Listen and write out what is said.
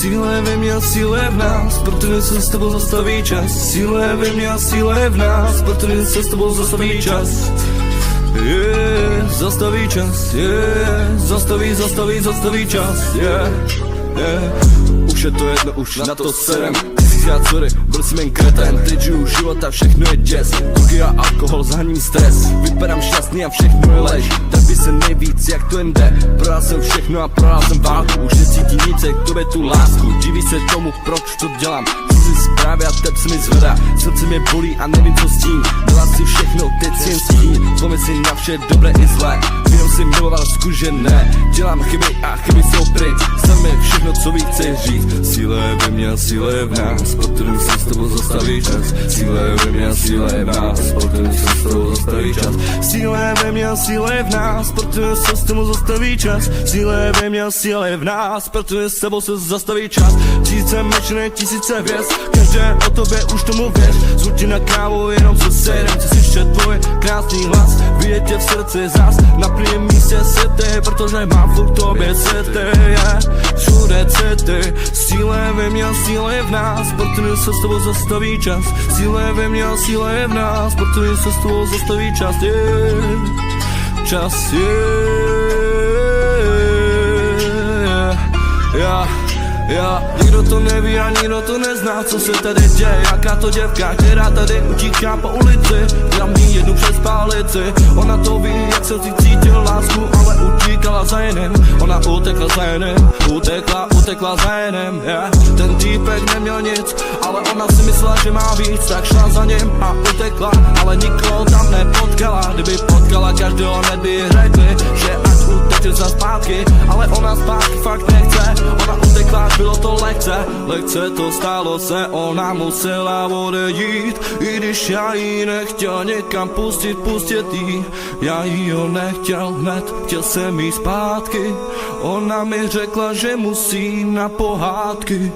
Síle ve mně, síle v nás, protože se s tebou zastaví čas. Síle ve mně, síle v nás, protože se s tebou zastaví čas. Zastaví čas, zastaví čas, Už je to jedno, už na to serem. Tisíckrát sorry, byl jsem jen kreten. Teď žiju život a všechno je jazz. Drogy a alkohol, zaháním stres. Vypadám šťastný a všechno je lež. Trpí se nejvíc, jak to jen jde. Prohrál jsem všechno a prohrál jsem válku. Už necítím nic, jak tobě tu lásku. Diví se tomu, proč to dělám. Chci zprávy a tep se mi zvedá. Srdce mě bolí a nevím co s tím. Dělám si všechno, teď si jen stín. Vzpomněl si na vše dobré i zlé. Jenom si miloval, zkuže ne. Dělám chyby a chyby jsou pryč. Stavme všechno, co ví chce říct. Síle ve mně, síle v nás, protože se s tebou zastaví čas. Síle ve mně, síle v nás, protože se s tebou zastaví čas. Síle ve mně, síle v nás, protože se s tebou zastaví čas. Síle ve mně, síle v nás, protože s tebou se zastaví čas. Tisíce myšlenek, tisíce věc, každé o tobě už tomu věř. Zvučí na kávu, jenom se sedem, chci slyšet tvůj krásný hlas. Vidět tě v srdci zas, na prvním místě city, protože mám furt tobě city, všude city. Síle ve mně, síle v nás, protože se s tebou zastaví čas. Síle ve mně, síle v nás, protože se s tebou zastaví čas, čas, Nikdo to neví a nikdo to nezná, co se tady děje. Jaká to děvka, která tady utíká po ulici. Dám jí jednu přes pálici. Ona to ví, jak jsem si cítil lásku, ale utíkala za jiným. Ona utekla za jiným, utekla za jiným, Ten týpek neměl nic, ale ona si myslela, že má víc. Tak šla za ním a utekla, ale nikoho tam nepotkala. Kdyby potkala každého, hned by řekli, že ať uteče za zpátky. Ale ona zpátky fakt nechce, ona utekla, bylo to lehce to stálo se, ona musela odejít. I když já jí nechtěl někam pustit jí. Já jí ho nechtěl hned, chtěl jsem jí zpátky. Ona mi řekla, že musí na pohádky.